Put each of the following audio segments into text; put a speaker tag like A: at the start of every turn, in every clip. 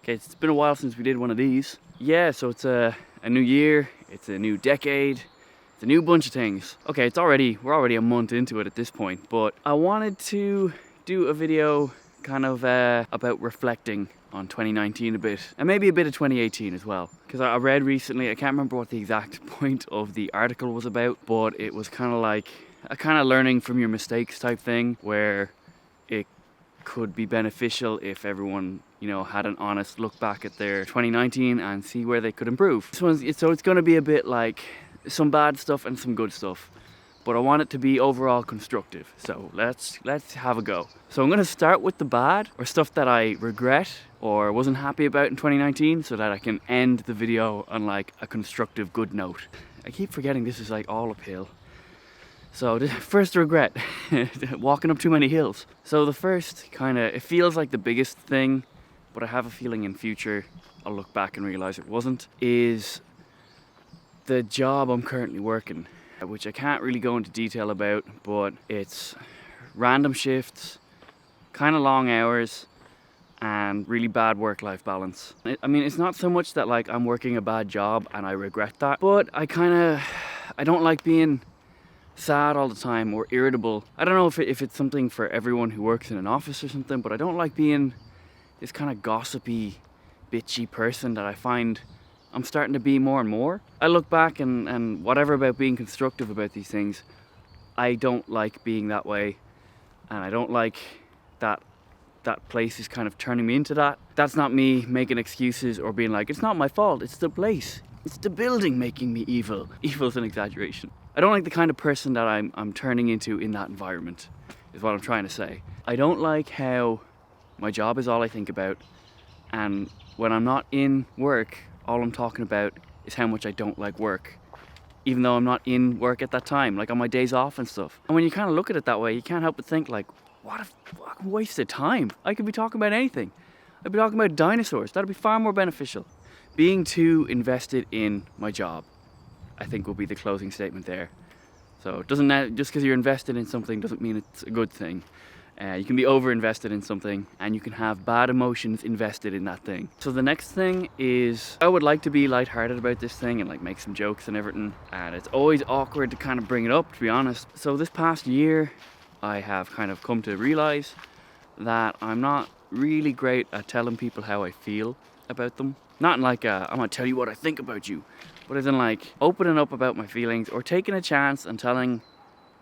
A: Okay, it's been a while since we did one of these. Yeah, so it's a new year, it's a new decade, it's a new bunch of things. Okay, we're already a month into it at this point, but I wanted to do a video kind of about reflecting on 2019 a bit, and maybe a bit of 2018 as well. Because I read recently, I can't remember what the exact point of the article was about, but it was kind of like a kind of learning from your mistakes type thing, where it could be beneficial if everyone, had an honest look back at their 2019 and see where they could improve. So it's going to be a bit like some bad stuff and some good stuff, but I want it to be overall constructive. So let's have a go. So I'm going to start with the bad, or stuff that I regret or wasn't happy about in 2019, so that I can end the video on like a constructive good note. I keep forgetting this is like all uphill. So the first regret, walking up too many hills. So the first it feels like the biggest thing, but I have a feeling in future I'll look back and realize it wasn't, is the job I'm currently working, which I can't really go into detail about, but it's random shifts, kind of long hours, and really bad work-life balance. It's not so much that like I'm working a bad job and I regret that, but I don't like being sad all the time or irritable. I don't know if it's something for everyone who works in an office or something, but I don't like being this kind of gossipy, bitchy person that I find I'm starting to be more and more. I look back and whatever about being constructive about these things, I don't like being that way, and I don't like that place is kind of turning me into that. That's not me making excuses or being like, it's not my fault, it's the place. It's the building making me evil. Evil's an exaggeration. I don't like the kind of person that I'm turning into in that environment, is what I'm trying to say. I don't like how my job is all I think about, and when I'm not in work, all I'm talking about is how much I don't like work, even though I'm not in work at that time, like on my days off and stuff. And when you kind of look at it that way, you can't help but think like, what a fucking waste of time. I could be talking about anything. I'd be talking about dinosaurs. That'd be far more beneficial. Being too invested in my job, I think, will be the closing statement there. So just because you're invested in something doesn't mean it's a good thing. You can be over-invested in something, and you can have bad emotions invested in that thing. So the next thing is, I would like to be lighthearted about this thing and like make some jokes and everything, and it's always awkward to kind of bring it up, to be honest. So this past year, I have kind of come to realize that I'm not really great at telling people how I feel about them. Not in like I'm gonna tell you what I think about you, but as in like opening up about my feelings or taking a chance and telling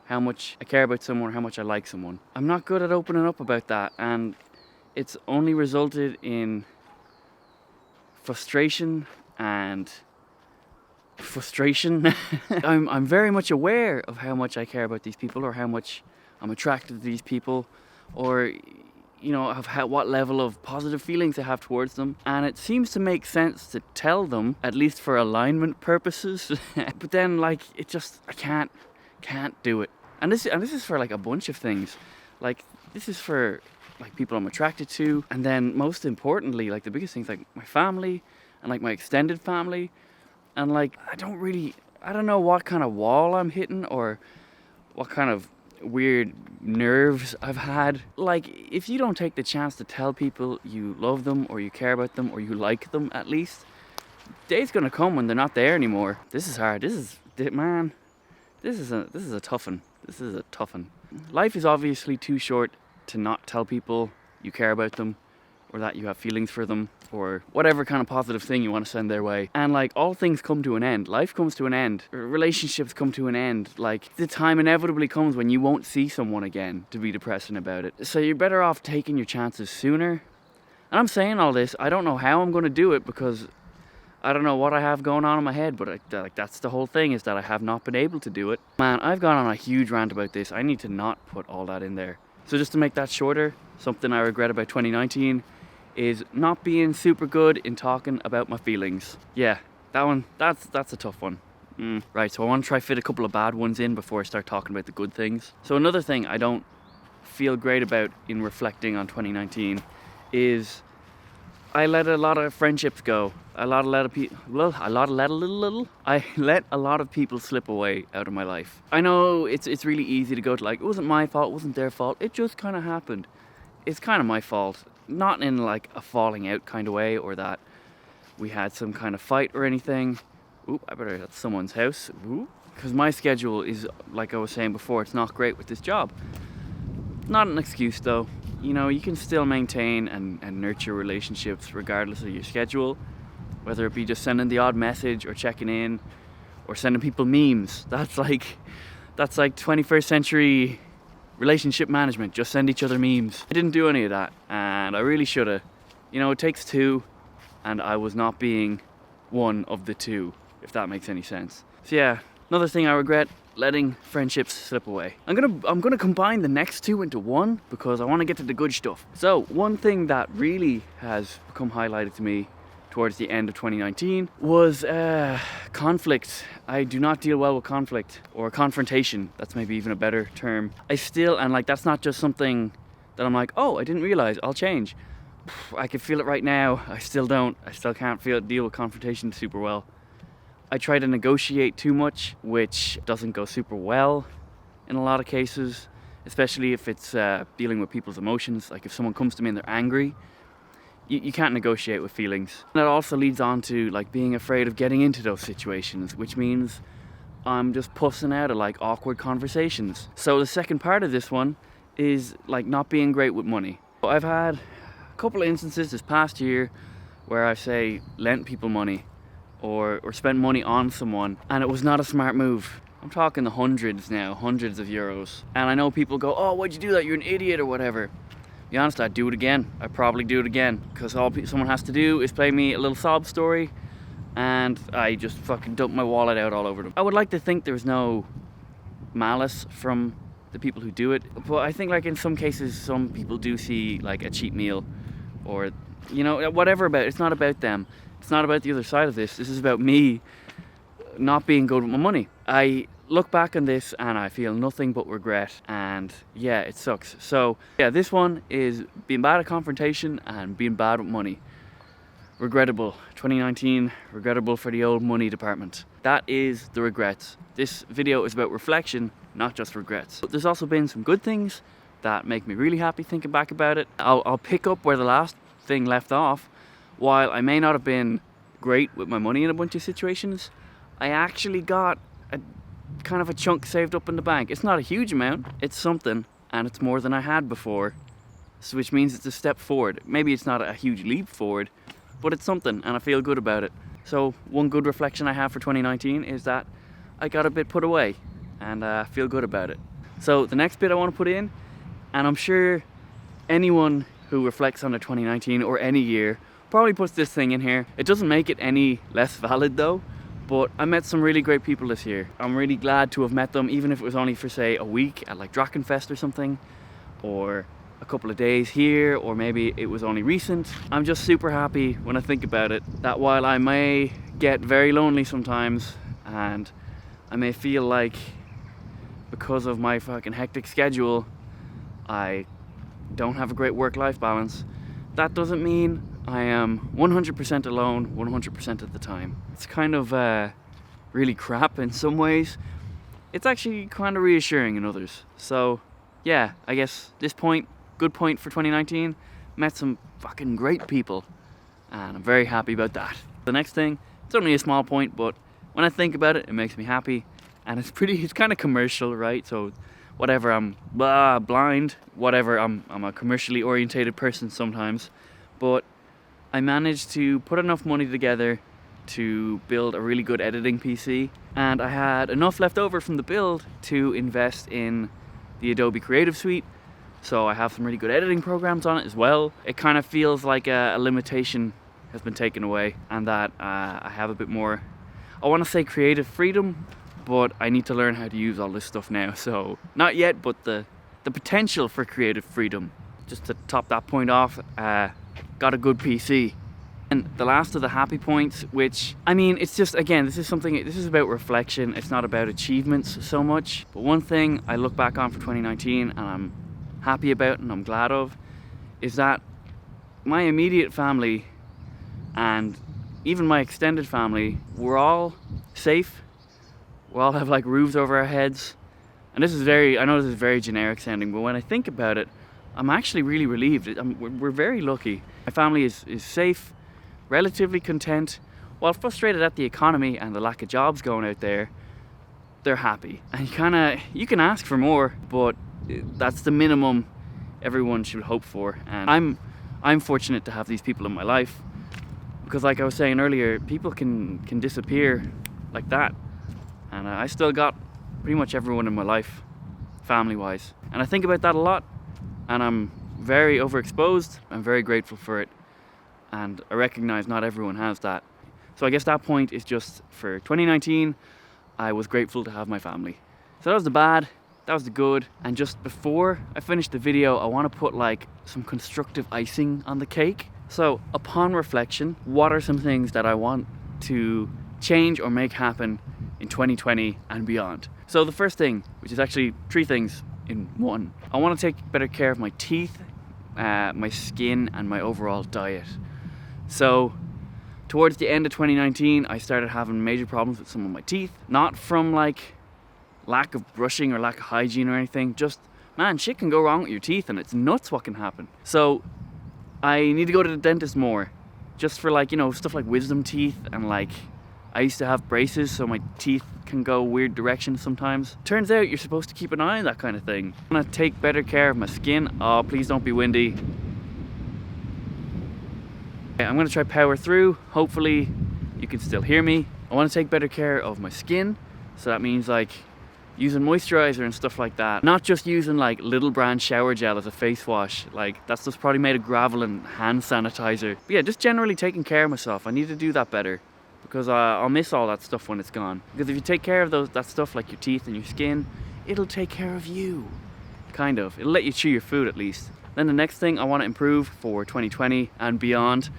A: how much I care about someone or how much I like someone. I'm not good at opening up about that, and it's only resulted in frustration. I'm very much aware of how much I care about these people, or how much I'm attracted to these people, or what level of positive feelings I have towards them, and it seems to make sense to tell them, at least for alignment purposes. But then I can't do it. And this is for like a bunch of things. Like this is for like people I'm attracted to, and then most importantly, like the biggest things, like my family and like my extended family, and like I don't know what kind of wall I'm hitting or what kind of weird nerves I've had. Like, if you don't take the chance to tell people you love them or you care about them or you like them, at least, day's gonna come when they're not there anymore. This is hard. This is a tough one. This is a tough one. Life is obviously too short to not tell people you care about them, or that you have feelings for them, or whatever kind of positive thing you want to send their way. And like, all things come to an end. Life comes to an end. Relationships come to an end. Like, the time inevitably comes when you won't see someone again to be depressing about it. So you're better off taking your chances sooner. And I'm saying all this, I don't know how I'm going to do it, because I don't know what I have going on in my head, but that's the whole thing, is that I have not been able to do it. Man, I've gone on a huge rant about this. I need to not put all that in there. So just to make that shorter, something I regret about 2019 is not being super good in talking about my feelings. Yeah, that's a tough one. Right, so I want to try fit a couple of bad ones in before I start talking about the good things. So another thing I don't feel great about in reflecting on 2019 is I let a lot of friendships go. I let a lot of people slip away out of my life. I know it's really easy to go to like, it wasn't my fault, it wasn't their fault, it just kind of happened. It's kind of my fault. not in like a falling out kind of way, or that we had some kind of fight or anything. Oop, I better, that's someone's house. Because my schedule is, like I was saying before, it's not great with this job. Not an excuse though. You know, you can still maintain and nurture relationships regardless of your schedule, whether it be just sending the odd message or checking in or sending people memes. That's like 21st century relationship management. Just send each other memes. I didn't do any of that, and I really should have. You know, it takes two, and I was not being one of the two, if that makes any sense. So yeah, another thing I regret, letting friendships slip away. I'm gonna combine the next two into one because I want to get to the good stuff. So one thing that really has become highlighted to me towards the end of 2019 was conflict. I do not deal well with conflict, or confrontation. That's maybe even a better term. And like, that's not just something that I'm like, oh, I didn't realize, I'll change. I can feel it right now. I still can't deal with confrontation super well. I try to negotiate too much, which doesn't go super well in a lot of cases, especially if it's dealing with people's emotions. Like if someone comes to me and they're angry, you can't negotiate with feelings. And that also leads on to like being afraid of getting into those situations, which means I'm just pussing out of like awkward conversations. So the second part of this one is like not being great with money. I've had a couple of instances this past year where I say lent people money or spent money on someone, and it was not a smart move. I'm talking the hundreds now, hundreds of euros. And I know people go, oh, why'd you do that? You're an idiot or whatever. To be honest, I'd do it again. I'd probably do it again, because all someone has to do is play me a little sob story and I just fucking dump my wallet out all over them. I would like to think there's no malice from the people who do it, but I think like in some cases some people do see like a cheap meal, or you know, whatever about it. It's not about them. It's not about the other side of this. This is about me not being good with my money. I look back on this and I feel nothing but regret, and yeah, it sucks. So yeah, this one is being bad at confrontation and being bad with money. Regrettable. 2019, regrettable for the old money department. That is the regrets. This video is about reflection, not just regrets. But there's also been some good things that make me really happy thinking back about it. I'll pick up where the last thing left off. While I may not have been great with my money in a bunch of situations, I actually got a kind of a chunk saved up in the bank. It's not a huge amount, it's something, and it's more than I had before, so which means it's a step forward. Maybe it's not a huge leap forward, but it's something, and I feel good about it. So one good reflection I have for 2019 is that I got a bit put away, and I feel good about it. So the next bit I want to put in, and I'm sure anyone who reflects on their 2019 or any year probably puts this thing in here. It doesn't make it any less valid though, but I met some really great people this year. I'm really glad to have met them, even if it was only for say a week at like Drachenfest or something, or a couple of days here, or maybe it was only recent. I'm just super happy when I think about it, that while I may get very lonely sometimes, and I may feel like because of my fucking hectic schedule I don't have a great work-life balance, that doesn't mean I am 100% alone 100% of the time. It's kind of really crap in some ways. It's actually kind of reassuring in others. So yeah, I guess this point, good point for 2019. Met some fucking great people, and I'm very happy about that. The next thing, it's only a small point, but when I think about it, it makes me happy. And it's kind of commercial, right? So whatever, I'm blind, whatever, I'm a commercially orientated person sometimes, but I managed to put enough money together to build a really good editing PC, and I had enough left over from the build to invest in the Adobe Creative Suite, so I have some really good editing programs on it as well. It kind of feels like a limitation has been taken away, and that I have a bit more, I want to say creative freedom, but I need to learn how to use all this stuff now. So not yet, but the potential for creative freedom. Just to top that point off, got a good PC. And the last of the happy points, which, I mean, it's just, again, this is about reflection. It's not about achievements so much. But one thing I look back on for 2019 and I'm happy about and I'm glad of is that my immediate family and even my extended family, we're all safe. We all have like roofs over our heads. And this is I know this is very generic sounding, but when I think about it, I'm actually really relieved. We're very lucky. My family is safe, relatively content. While frustrated at the economy and the lack of jobs going out there, they're happy. And you can ask for more, but that's the minimum everyone should hope for. And I'm fortunate to have these people in my life, because like I was saying earlier, people can disappear like that. And I still got pretty much everyone in my life, family-wise. And I think about that a lot, and I'm very overexposed. I'm very grateful for it. And I recognize not everyone has that. So I guess that point is just for 2019, I was grateful to have my family. So that was the bad, that was the good. And just before I finish the video, I want to put like some constructive icing on the cake. So upon reflection, what are some things that I want to change or make happen in 2020 and beyond? So the first thing, which is actually 3 things in one, I want to take better care of my teeth, my skin, and my overall diet. So towards the end of 2019, I started having major problems with some of my teeth. Not from like lack of brushing or lack of hygiene or anything, just, man, shit can go wrong with your teeth and it's nuts what can happen. So I need to go to the dentist more, just for like, stuff like wisdom teeth, and like, I used to have braces so my teeth can go weird directions sometimes. Turns out you're supposed to keep an eye on that kind of thing. I'm gonna take better care of my skin. Oh, please don't be windy. I'm gonna try power through. Hopefully you can still hear me. I want to take better care of my skin, so that means like using moisturizer and stuff like that. Not just using like Little Brand shower gel as a face wash. Like, that's just probably made of gravel and hand sanitizer. But yeah, just generally taking care of myself. I need to do that better, because I'll miss all that stuff when it's gone. Because if you take care of that stuff like your teeth and your skin, it'll take care of you. Kind of. It'll let you chew your food at least. Then the next thing I want to improve for 2020 and beyond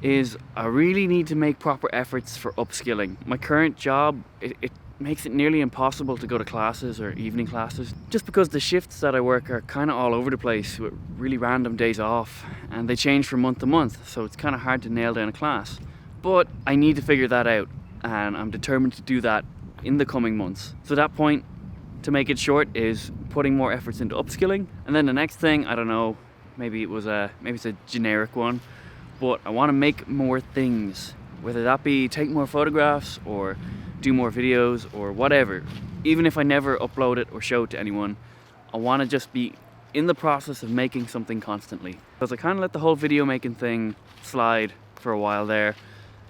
A: is I really need to make proper efforts for upskilling. My current job, it makes it nearly impossible to go to classes or evening classes, just because the shifts that I work are kind of all over the place with really random days off, and they change from month to month, so it's kind of hard to nail down a class. But I need to figure that out, and I'm determined to do that in the coming months. So that point, to make it short, is putting more efforts into upskilling. And then the next thing, I don't know, maybe it's a generic one, but I want to make more things, whether that be take more photographs or do more videos or whatever. Even if I never upload it or show it to anyone, I want to just be in the process of making something constantly. Because I kind of let the whole video making thing slide for a while there,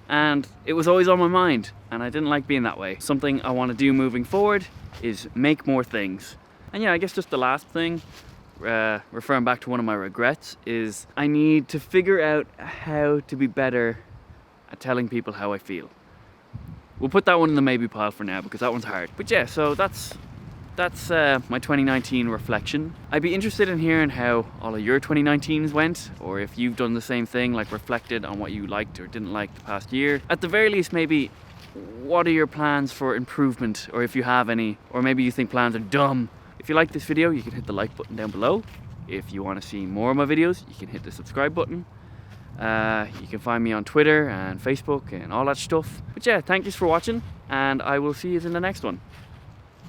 A: and it was always on my mind, and I didn't like being that way. Something I want to do moving forward is make more things. And yeah, I guess just the last thing, referring back to one of my regrets, is I need to figure out how to be better at telling people how I feel. We'll put that one in the maybe pile for now, because that one's hard. But yeah, so that's my 2019 reflection. I'd be interested in hearing how all of your 2019s went, or if you've done the same thing, like reflected on what you liked or didn't like the past year. At the very least, maybe, what are your plans for improvement, or if you have any, or maybe you think plans are dumb. If you like this video, you can hit the like button down below. If you want to see more of my videos, you can hit the subscribe button. You can find me on Twitter and Facebook and all that stuff. But yeah, thank you for watching, and I will see you in the next one.